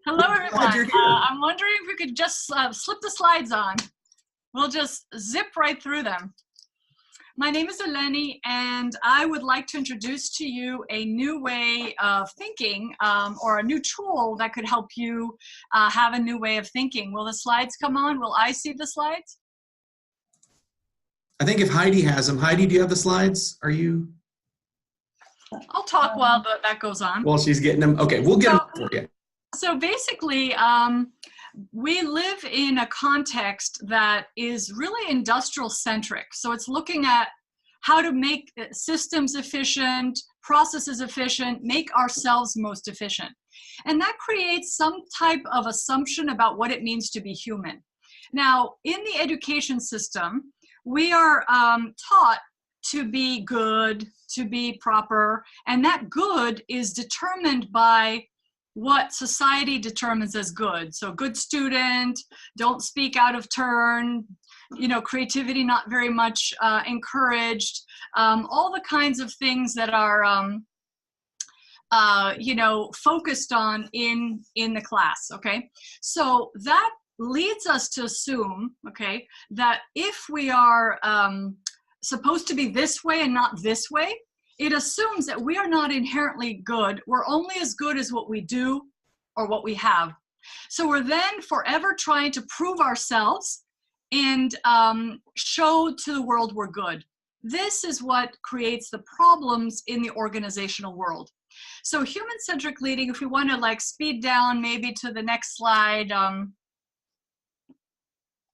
Hello, Glad everyone. you're here. I'm wondering if we could just slip the slides on. We'll just zip right through them. My name is Eleni, and I would like to introduce to you a new way of thinking, or a new tool that could help you have a new way of thinking. Will the slides come on? Will I see the slides? I think if Heidi has them. Heidi, do you have the slides? Are you? I'll talk while that goes on. Well, she's getting them. Okay, we'll get them for you. So basically, we live in a context that is really industrial centric. So it's looking at how to make systems efficient, processes efficient, make ourselves most efficient. And that creates some type of assumption about what it means to be human. Now, in the education system, we are taught to be good, to be proper, and that good is determined by what society determines as good. So good student, don't speak out of turn, you know, creativity not very much encouraged, all the kinds of things that are, you know, focused on in the class, okay? So that leads us to assume, okay, that if we are supposed to be this way and not this way, it assumes that we are not inherently good. We're only as good as what we do or what we have. So we're then forever trying to prove ourselves and show to the world we're good. This is what creates the problems in the organizational world. So human-centric leading, if we want to like speed down maybe to the next slide,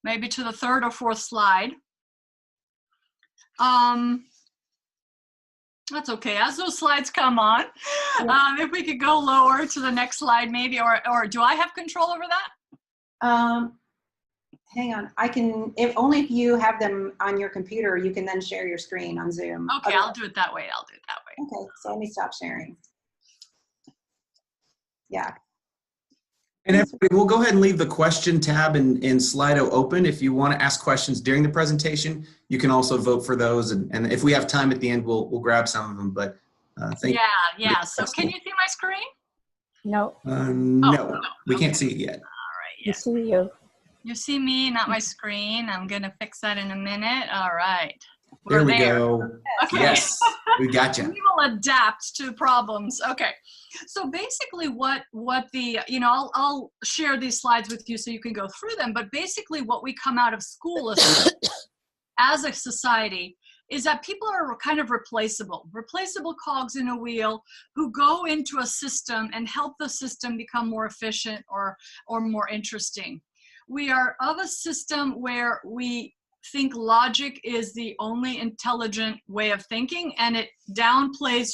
maybe to the third or fourth slide. That's okay, as those slides come on. If we could go lower to the next slide maybe, or do I have control over that? Hang on, I can, if only if you have them on your computer, you can then share your screen on Zoom. Okay, I'll do it that way, I'll do it that way. Okay, so let me stop sharing. Yeah. And everybody, we'll go ahead and leave the question tab in Slido open. If you want to ask questions during the presentation, you can also vote for those. And if we have time at the end, we'll grab some of them. But thank you. Yeah. So can you see my screen? No. No, we can't see it yet. All right. You see you. You see me, not my screen. I'm going to fix that in a minute. All right. There we go. Okay. Yes, we got you. We will adapt to problems. Okay. So basically what the, you know, I'll share these slides with you so you can go through them, but basically what we come out of school as a society is that people are kind of replaceable cogs in a wheel who go into a system and help the system become more efficient or more interesting. We are of a system where we think logic is the only intelligent way of thinking, and it downplays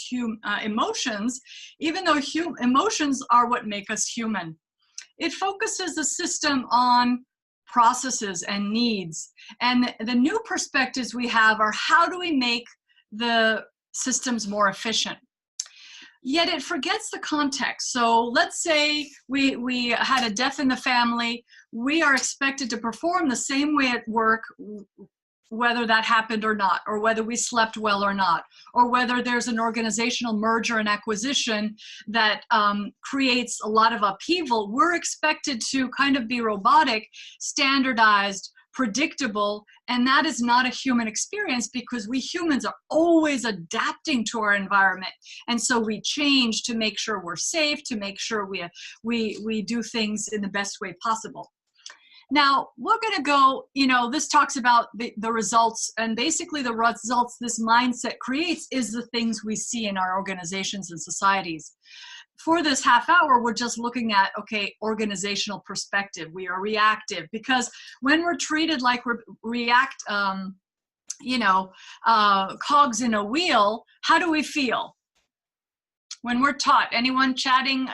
emotions, even though emotions are what make us human. It focuses the system on processes and needs, and the new perspectives we have are how do we make the systems more efficient? Yet it forgets the context. So let's say we had a death in the family. We are expected to perform the same way at work, whether that happened or not, or whether we slept well or not, or whether there's an organizational merger and acquisition that creates a lot of upheaval. We're expected to kind of be robotic, standardized, predictable, and that is not a human experience because we humans are always adapting to our environment. And so we change to make sure we're safe, to make sure we do things in the best way possible. Now, we're going to go, you know, this talks about the results, and basically the results this mindset creates is the things we see in our organizations and societies. For this half hour, we're just looking at, okay, organizational perspective. We are reactive because when we're treated like you know, cogs in a wheel, how do we feel? When we're taught, anyone chatting?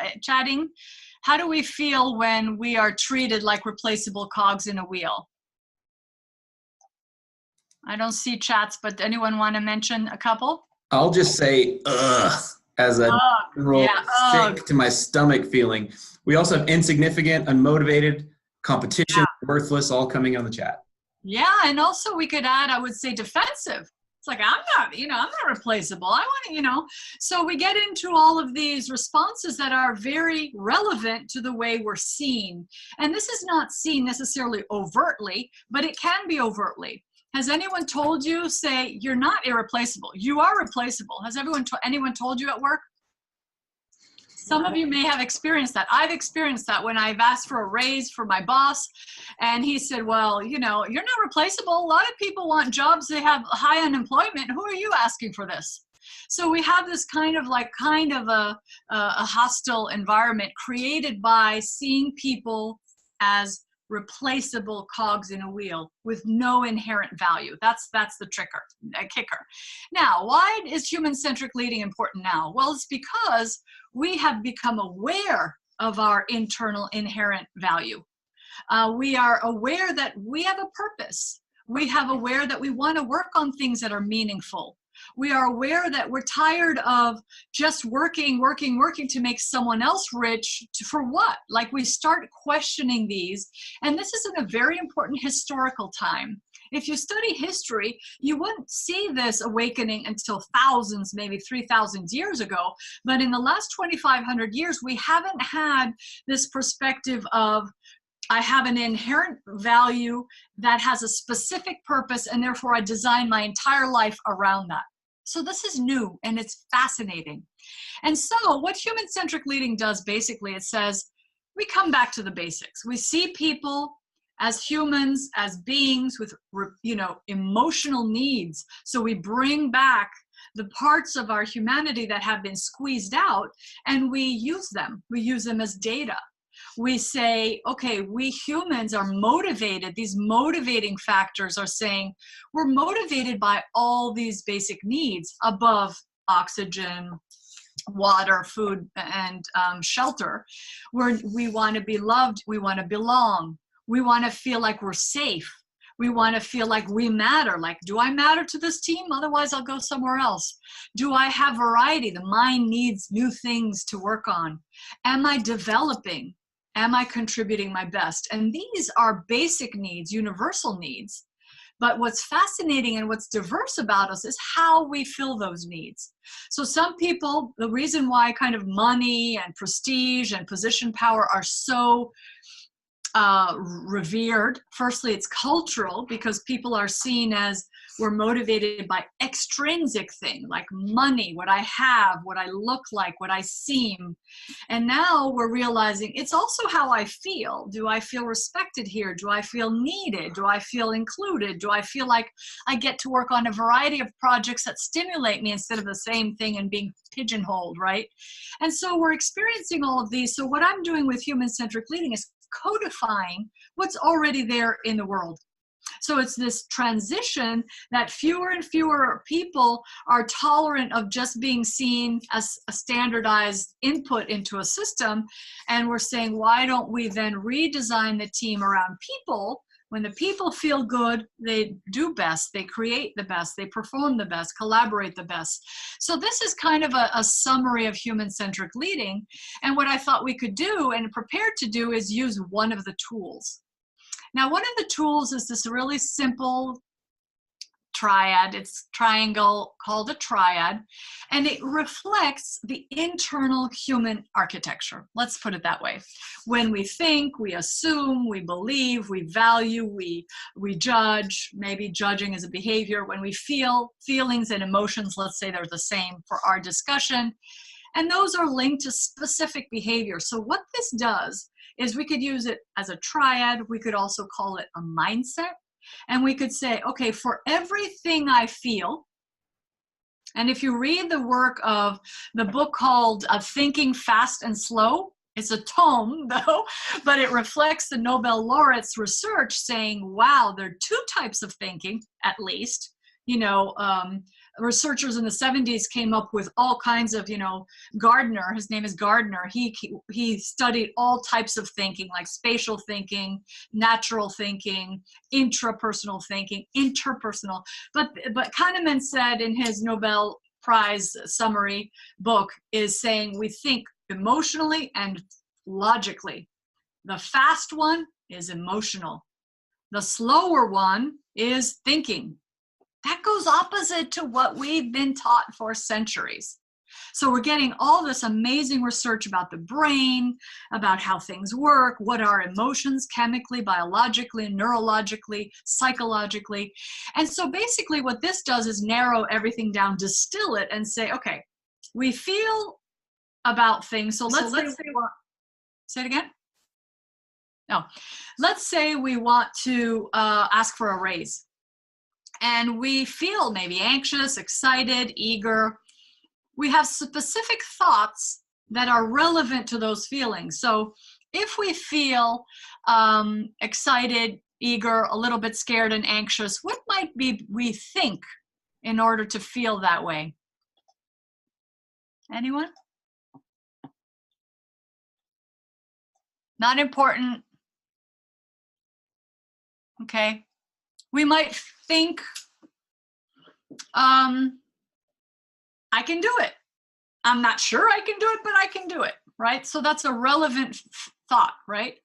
How do we feel when we are treated like replaceable cogs in a wheel? I don't see chats, but anyone want to mention a couple? I'll just say, ugh, as a sick to my stomach feeling. We also have insignificant, unmotivated, competition, worthless, all coming on the chat. Yeah, and also we could add, I would say defensive. It's like, I'm not, I'm not replaceable. I want to, So we get into all of these responses that are very relevant to the way we're seen. And this is not seen necessarily overtly, but it can be overtly. Has anyone told you, say, you're not irreplaceable? You are replaceable. Has anyone told you at work? Some of you may have experienced that. I've experienced that when I've asked for a raise for my boss, and he said, well, you're not replaceable. A lot of people want jobs. They have high unemployment. Who are you asking for this? So we have this kind of a hostile environment created by seeing people as replaceable cogs in a wheel with no inherent value. That's the kicker. Now, why is human-centric leading important now? Well, it's because we have become aware of our internal inherent value. We are aware that we have a purpose. We have aware that we want to work on things that are meaningful. We are aware that we're tired of just working to make someone else rich. For what? Like, we start questioning these. And this is in a very important historical time. If you study history, you wouldn't see this awakening until thousands, maybe 3,000 years ago. But in the last 2,500 years, we haven't had this perspective of, I have an inherent value that has a specific purpose, and therefore I design my entire life around that. So this is new, and it's fascinating. And so what human-centric leading does, basically, it says, we come back to the basics. We see people as humans, as beings with, emotional needs. So we bring back the parts of our humanity that have been squeezed out, and we use them. We use them as data. We say, okay, we humans are motivated. These motivating factors are saying we're motivated by all these basic needs above oxygen, water, food, and shelter. We want to be loved. We want to belong. We want to feel like we're safe. We want to feel like we matter. Like, do I matter to this team? Otherwise, I'll go somewhere else. Do I have variety? The mind needs new things to work on. Am I developing? Am I contributing my best? And these are basic needs, universal needs. But what's fascinating and what's diverse about us is how we fill those needs. So some people, the reason why kind of money and prestige and position power are so revered, firstly, it's cultural, because people are seen as, we're motivated by extrinsic thing, like money, what I have, what I look like, what I seem. And now we're realizing it's also how I feel. Do I feel respected here? Do I feel needed? Do I feel included? Do I feel like I get to work on a variety of projects that stimulate me instead of the same thing and being pigeonholed, right? And so we're experiencing all of these. So what I'm doing with human-centric leading is codifying what's already there in the world. So it's this transition that fewer and fewer people are tolerant of just being seen as a standardized input into a system. And we're saying, why don't we then redesign the team around people? When the people feel good, they do best, they create the best, they perform the best, collaborate the best. So this is kind of a summary of human-centric leading. And what I thought we could do and prepared to do is use one of the tools. Now, one of the tools is this really simple triad. It's triangle called a triad, and it reflects the internal human architecture. Let's put it that way. When we think, we assume, we believe, we value, we judge. Maybe judging is a behavior. When we feel, feelings and emotions, let's say they're the same for our discussion. And those are linked to specific behavior. So what this does is we could use it as a triad. We could also call it a mindset. And we could say, okay, for everything I feel, and if you read the work of the book called Thinking Fast and Slow, it's a tome though, but it reflects the Nobel laureates' research saying, wow, there are two types of thinking, at least. Researchers in the 70s came up with all kinds of, Gardner, his name is Gardner, he studied all types of thinking, like spatial thinking, natural thinking, intrapersonal thinking, interpersonal. But Kahneman said in his Nobel Prize summary book is saying we think emotionally and logically. The fast one is emotional. The slower one is thinking. That goes opposite to what we've been taught for centuries. So we're getting all this amazing research about the brain, about how things work, what are emotions chemically, biologically, neurologically, psychologically. And so basically what this does is narrow everything down, distill it, and say, okay, we feel about things. So let's say say it again? No. Let's say we want to ask for a raise. And we feel maybe anxious, excited, eager. We have specific thoughts that are relevant to those feelings. So if we feel excited, eager, a little bit scared and anxious, what might we think in order to feel that way? Anyone? Not important. Okay. We might think, I can do it. I'm not sure I can do it, but I can do it, right? So that's a relevant thought, right?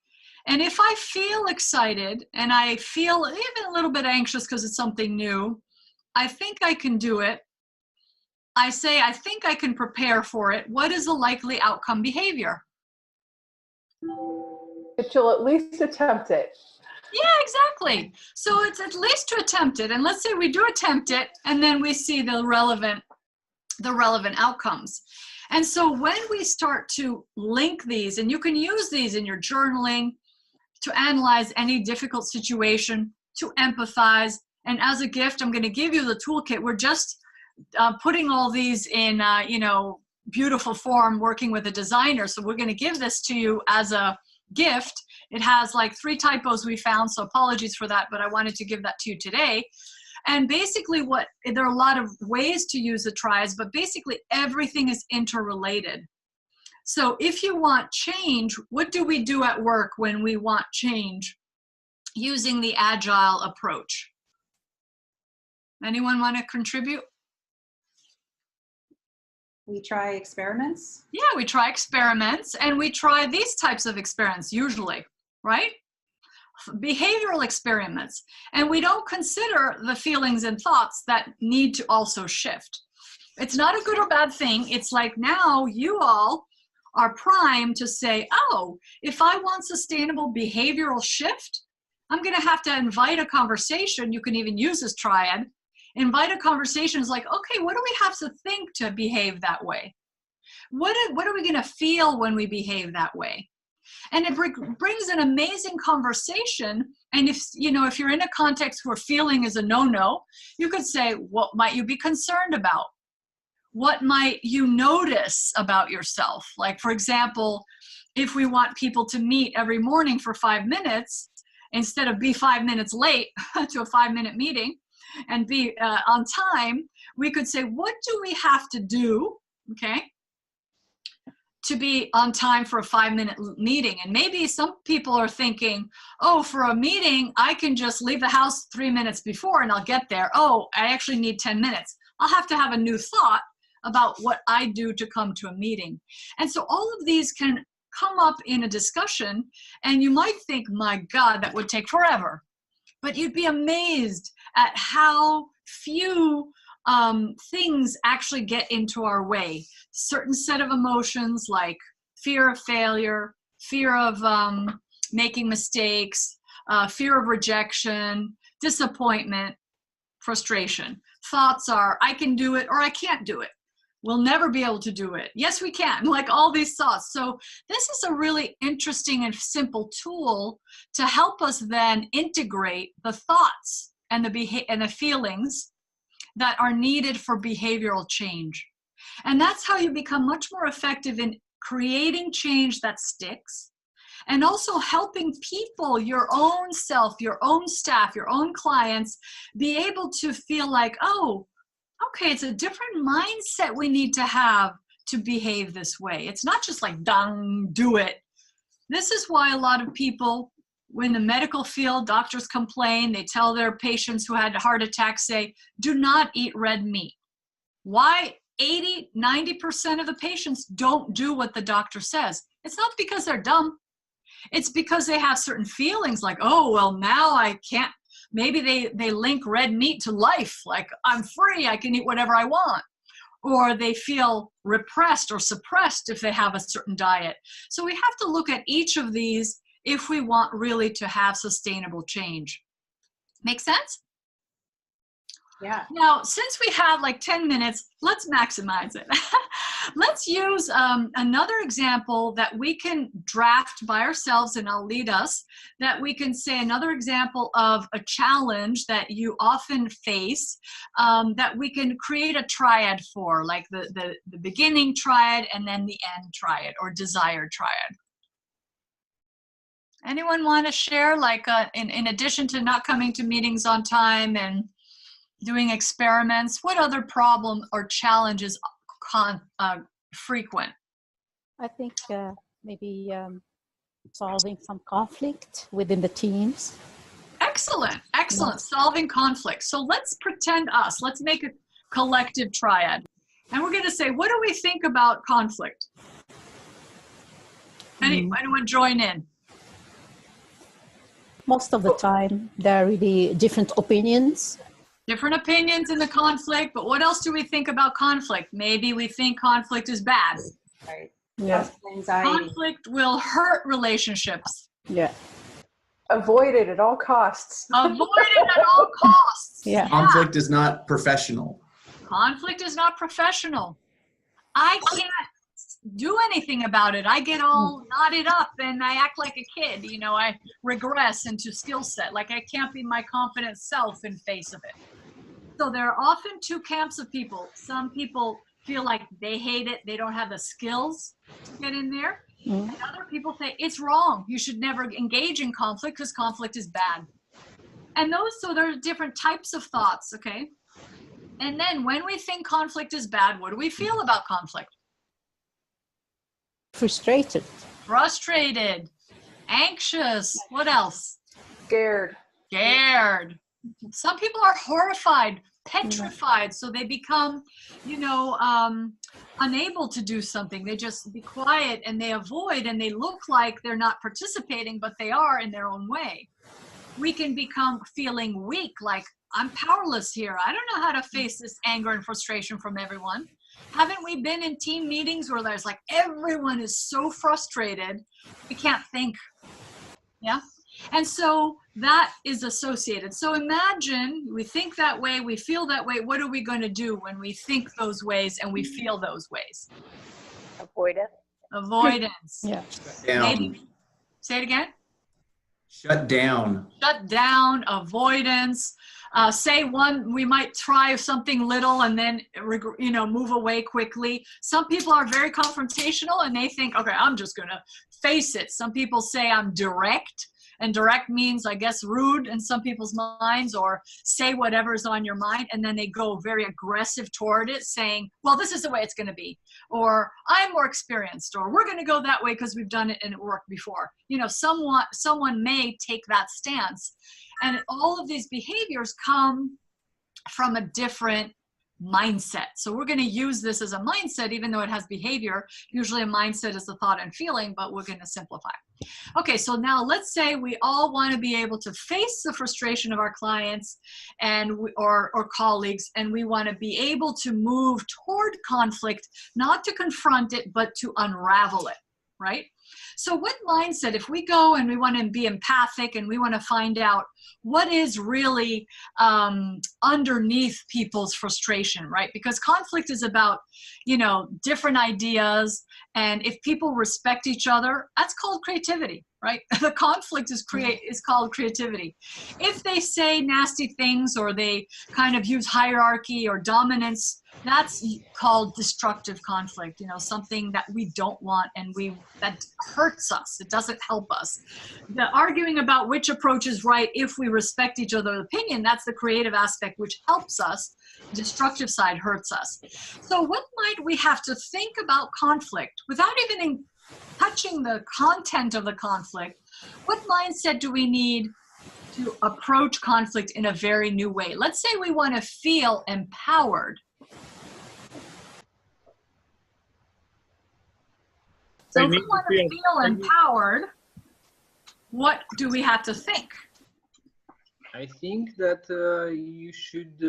And if I feel excited and I feel even a little bit anxious because it's something new, I think I can do it. I say, I think I can prepare for it. What is the likely outcome behavior? That you'll at least attempt it. Yeah, exactly. So it's at least to attempt it. And let's say we do attempt it, and then we see the relevant outcomes. And so when we start to link these, and you can use these in your journaling to analyze any difficult situation, to empathize. And as a gift, I'm going to give you the toolkit. We're just putting all these in, beautiful form, working with a designer. So we're going to give this to you as a gift. It has like 3 typos we found, so apologies for that, but I wanted to give that to you today. And basically there are a lot of ways to use the triads, but basically everything is interrelated. So if you want change, what do we do at work when we want change using the Agile approach? Anyone want to contribute? We try experiments. Yeah, we try experiments, and we try these types of experiments usually, right? Behavioral experiments. And we don't consider the feelings and thoughts that need to also shift. It's not a good or bad thing. It's like now you all are primed to say, oh, if I want sustainable behavioral shift, I'm going to have to invite a conversation. You can even use this triad. Invite a conversation. Is like, okay, what do we have to think to behave that way? What are we going to feel when we behave that way? And it brings an amazing conversation. And if you're in a context where feeling is a no-no, you could say, what might you be concerned about? What might you notice about yourself? Like, for example, if we want people to meet every morning for 5 minutes, instead of be 5 minutes late to a 5-minute meeting and be on time, we could say, what do we have to do, okay, to be on time for a 5-minute meeting? And maybe some people are thinking, oh, for a meeting, I can just leave the house 3 minutes before and I'll get there. Oh, I actually need 10 minutes. I'll have to have a new thought about what I do to come to a meeting. And so all of these can come up in a discussion, and you might think, my God, that would take forever. But you'd be amazed at how few things actually get into our way. Certain set of emotions like fear of failure, fear of making mistakes, fear of rejection, disappointment, frustration. Thoughts are, I can do it or I can't do it. We'll never be able to do it. Yes, we can, like all these thoughts. So this is a really interesting and simple tool to help us then integrate the thoughts and the feelings that are needed for behavioral change. And that's how you become much more effective in creating change that sticks, and also helping people, your own self, your own staff, your own clients, be able to feel like, oh, okay, it's a different mindset we need to have to behave this way. It's not just like, dang, do it. This is why a lot of people, in the medical field, doctors complain, they tell their patients who had heart attacks, say, do not eat red meat. Why 80, 90% of the patients don't do what the doctor says? It's not because they're dumb. It's because they have certain feelings like, oh, well, now I can't Maybe they link red meat to life, like I'm free, I can eat whatever I want. Or they feel repressed or suppressed if they have a certain diet. So we have to look at each of these if we want really to have sustainable change. Make sense? Yeah. Now, since we have like 10 minutes, let's maximize it. Let's use another example that we can draft by ourselves, and I'll lead us, that we can say another example of a challenge that you often face that we can create a triad for, like the beginning triad and then the end triad or desired triad. Anyone want to share, like in addition to not coming to meetings on time and doing experiments, what other problem or challenges frequent? I think maybe solving some conflict within the teams. Excellent, excellent. Solving conflict. So let's pretend let's make a collective triad. And we're going to say, what do we think about conflict? Anyone join in? Most of the time, there are really different opinions. Different opinions in the conflict, but what else do we think about conflict? Maybe we think conflict is bad. Right. Yeah. Anxiety. Conflict will hurt relationships. Yeah. Avoid it at all costs. Avoid it at all costs. Yeah. Conflict is not professional. Conflict is not professional. I can't do anything about it. I get all knotted up and I act like a kid. You know, I regress into skill set. Like I can't be my confident self in face of it. So there are often two camps of people. Some people feel like they hate it. They don't have the skills to get in there. And other people say it's wrong. You should never engage in conflict because conflict is bad. And so there are different types of thoughts, okay? And then when we think conflict is bad, what do we feel about conflict? Frustrated. Frustrated, anxious, what else? Scared. Scared. Some people are horrified, petrified, so they become, you know, unable to do something. They just be quiet and they avoid and they look like they're not participating, but they are in their own way. We can become feeling weak, like I'm powerless here. I don't know how to face this anger and frustration from everyone. Haven't we been in team meetings where there's like everyone is so frustrated, we can't think? Yeah. And so that is associated. So imagine we think that way, we feel that way. What are we going to do when we think those ways and we feel those ways? Avoid it. Avoidance. Yeah. Maybe, say it again. Shut down. Shut down, avoidance. We might try something little and then, you know, move away quickly. Some people are very confrontational and they think, okay, I'm just going to face it. Some people say I'm direct. And direct means, I guess, rude in some people's minds, or say whatever's on your mind, and then they go very aggressive toward it, saying, well, this is the way it's going to be, or I'm more experienced, or we're going to go that way because we've done it and it worked before. You know, someone may take that stance. And all of these behaviors come from a different mindset. So we're going to use this as a mindset, even though it has behavior. Usually a mindset is a thought and feeling, but we're going to simplify. Okay, so now let's say we all want to be able to face the frustration of our clients and or colleagues, and we want to be able to move toward conflict, not to confront it, but to unravel it, right? So what mindset, if we go and we want to be empathic and we want to find out what is really underneath people's frustration, right? Because conflict is about, you know, different ideas. And if people respect each other, that's called creativity, right? The conflict is called creativity. If they say nasty things or they kind of use hierarchy or dominance, that's called destructive conflict, you know, something that we don't want and that hurts us. It doesn't help us. The arguing about which approach is right if we respect each other's opinion, that's the creative aspect which helps us. Destructive side hurts us. So what might we have to think about conflict without even touching the content of the conflict? What mindset do we need to approach conflict in a very new way? Let's say we want to feel empowered. So if we want to feel empowered, what do we have to think? I think that you should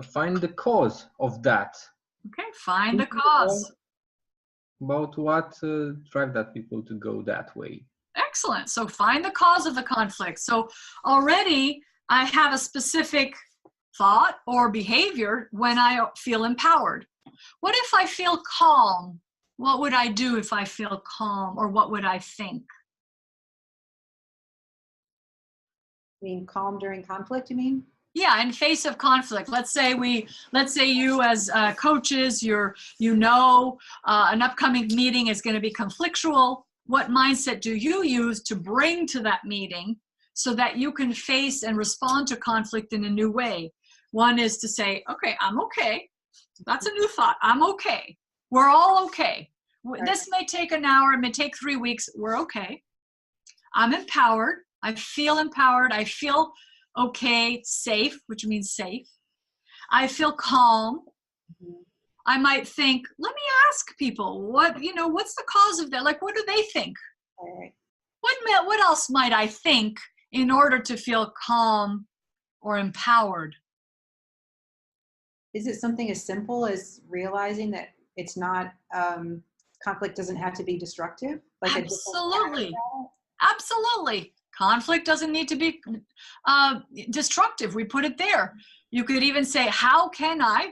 find the cause of that. Okay, find the Think cause. about what drive that people to go that way. Excellent. So find the cause of the conflict. So already I have a specific thought or behavior when I feel empowered. What if I feel calm? What would I do if I feel calm, or what would I think? I mean, calm during conflict, you mean? Yeah, in face of conflict. Let's say you as coaches, an upcoming meeting is going to be conflictual. What mindset do you use to bring to that meeting so that you can face and respond to conflict in a new way? One is to say, okay, I'm okay. That's a new thought. I'm okay. We're all okay. This may take an hour. It may take 3 weeks. We're okay. I'm empowered. I feel empowered. I feel okay, safe, which means safe. I feel calm. I might think, let me ask people, what's the cause of that? Like, what do they think? All right. What else might I think in order to feel calm or empowered? Is it something as simple as realizing that it's not, conflict doesn't have to be destructive? Like Absolutely. Absolutely. Conflict doesn't need to be destructive. We put it there. You could even say, how can I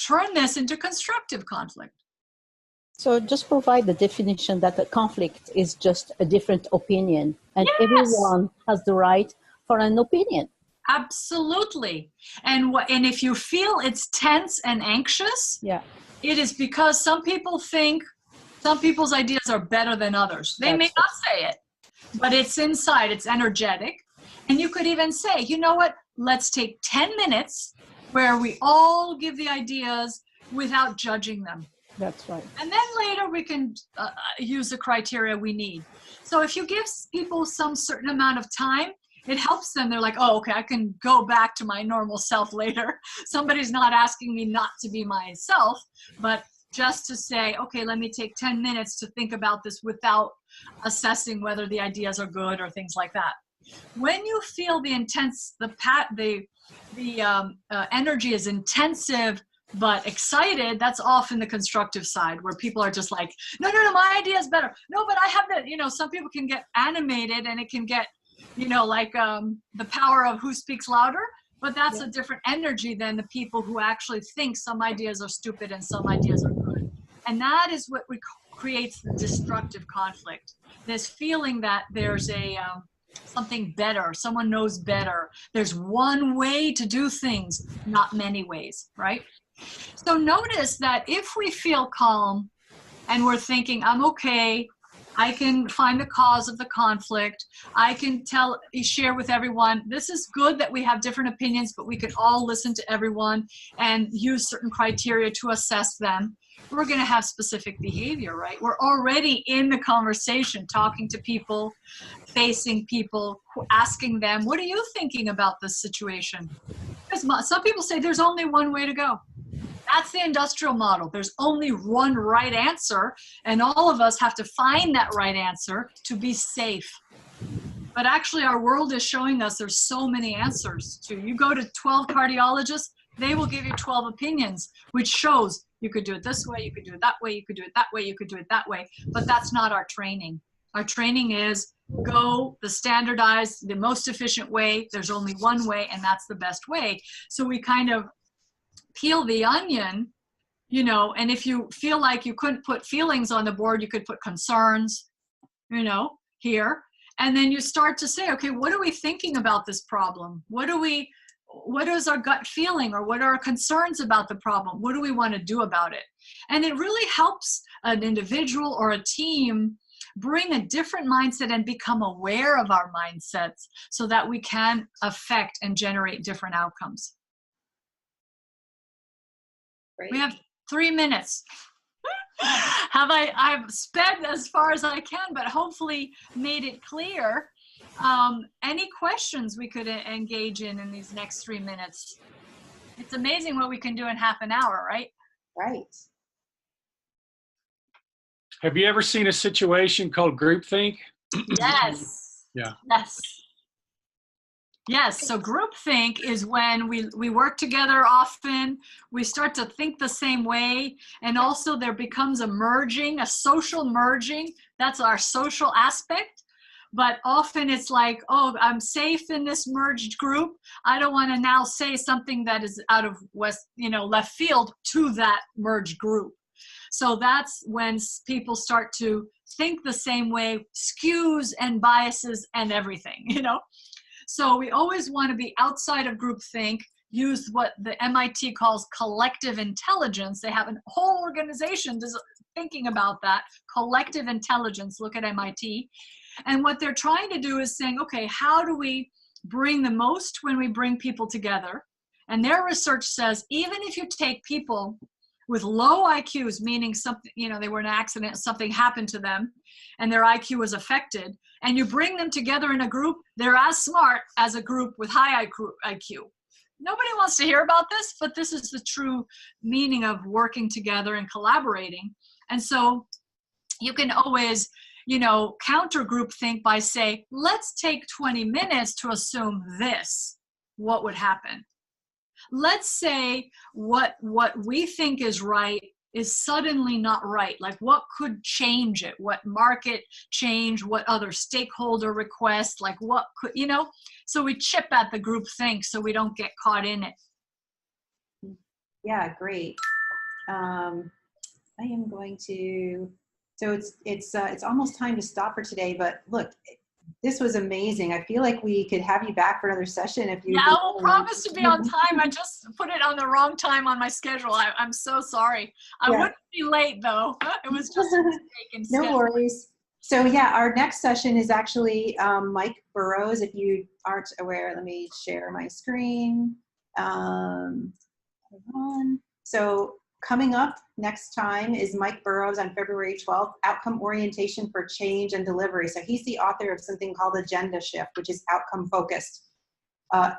turn this into constructive conflict? So just provide the definition that a conflict is just a different opinion, and Yes. everyone has the right for an opinion. Absolutely. And if you feel it's tense and anxious, Yeah. it is because some people think some people's ideas are better than others. They may not say it, but it's inside, it's energetic. And you could even say, you know what, let's take 10 minutes where we all give the ideas without judging them. That's right. And then later we can use the criteria we need. So if you give people some certain amount of time, it helps them. They're like, oh, okay, I can go back to my normal self later. Somebody's not asking me not to be myself, but just to say, okay, let me take 10 minutes to think about this without assessing whether the ideas are good or things like that. When you feel the energy is intensive but excited, that's often the constructive side, where people are just like, no, my idea is better. No, but I have that. Some people can get animated, and it can get, like the power of who speaks louder. But that's a different energy than the people who actually think some ideas are stupid and some ideas are good. And that is what creates the destructive conflict. This feeling that there's something better, someone knows better. There's one way to do things, not many ways, right? So notice that if we feel calm and we're thinking, I'm okay, I can find the cause of the conflict. I can share with everyone, this is good that we have different opinions, but we can all listen to everyone and use certain criteria to assess them. We're going to have specific behavior, right? We're already in the conversation, talking to people, facing people, asking them, what are you thinking about this situation? Because some people say there's only one way to go. That's the industrial model. There's only one right answer, and all of us have to find that right answer to be safe. But actually, our world is showing us there's so many answers. You go to 12 cardiologists, they will give you 12 opinions, which shows you could do it this way, you could do it that way, you could do it that way, you could do it that way. But that's not our training. Our training is go the standardized, the most efficient way. There's only one way, and that's the best way. So we kind of peel the onion, and if you feel like you couldn't put feelings on the board, you could put concerns, here. And then you start to say, okay, what are we thinking about this problem? What is our gut feeling, or what are our concerns about the problem? What do we want to do about it? And it really helps an individual or a team bring a different mindset and become aware of our mindsets so that we can affect and generate different outcomes. Great. We have 3 minutes. I've sped as far as I can, but hopefully made it clear. Any questions we could engage in these next 3 minutes? It's amazing what we can do in half an hour, right? Right. Have you ever seen a situation called groupthink? Yes. Yes. Yes, so groupthink is when we work together often, we start to think the same way, and also there becomes a merging, a social merging. That's our social aspect. But often it's like, oh, I'm safe in this merged group. I don't want to now say something that is out of left field to that merged group. So that's when people start to think the same way, skews and biases and everything, So we always want to be outside of groupthink, use what the MIT calls collective intelligence. They have a whole organization thinking about that, collective intelligence. Look at MIT. And what they're trying to do is saying, okay, how do we bring the most when we bring people together? And their research says, even if you take people with low IQs, meaning something, they were in an accident, something happened to them, and their IQ was affected, and you bring them together in a group, they're as smart as a group with high IQ. Nobody wants to hear about this, but this is the true meaning of working together and collaborating. And so you can always, counter groupthink by saying, let's take 20 minutes to assume this. What would happen? Let's say what we think is right is suddenly not right. Like what could change it? What market change? What other stakeholder request? Like what could, so we chip at the group think so we don't get caught in it. Yeah, great. I am going to, so it's almost time to stop for today, but look, this was amazing. I feel like we could have you back for another session if you. Yeah, I will promise to be on time. I just put it on the wrong time on my schedule. I'm so sorry. I wouldn't be late though. It was just a mistake. No worries. So yeah, our next session is actually Mike Burrows. If you aren't aware, let me share my screen. Hold on. So coming up next time is Mike Burrows on February 12th, Outcome Orientation for Change and Delivery. So he's the author of something called Agenda Shift, which is outcome-focused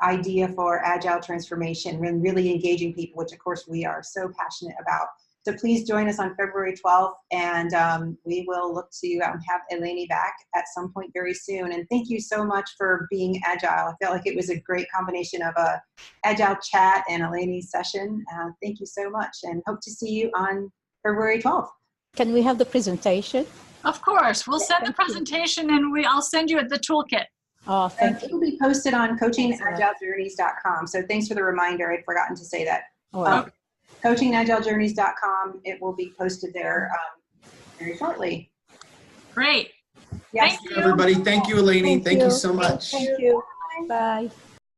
idea for Agile transformation and really engaging people, which of course we are so passionate about. So please join us on February 12th, and we will look to have Eleni back at some point very soon. And thank you so much for being Agile. I felt like it was a great combination of a Agile chat and Eleni's session. Thank you so much, and hope to see you on February 12th. Can we have the presentation? Of course, we'll send the presentation and I'll send you the toolkit. Oh, thank you. It will be posted on coachingagilejourneys.com. So thanks for the reminder. I'd forgotten to say that. Oh, coachingagilejourneys.com. It will be posted there very shortly. Great. Yes. Everybody, thank you, Eleni. Thank you so much. Thank you. Bye.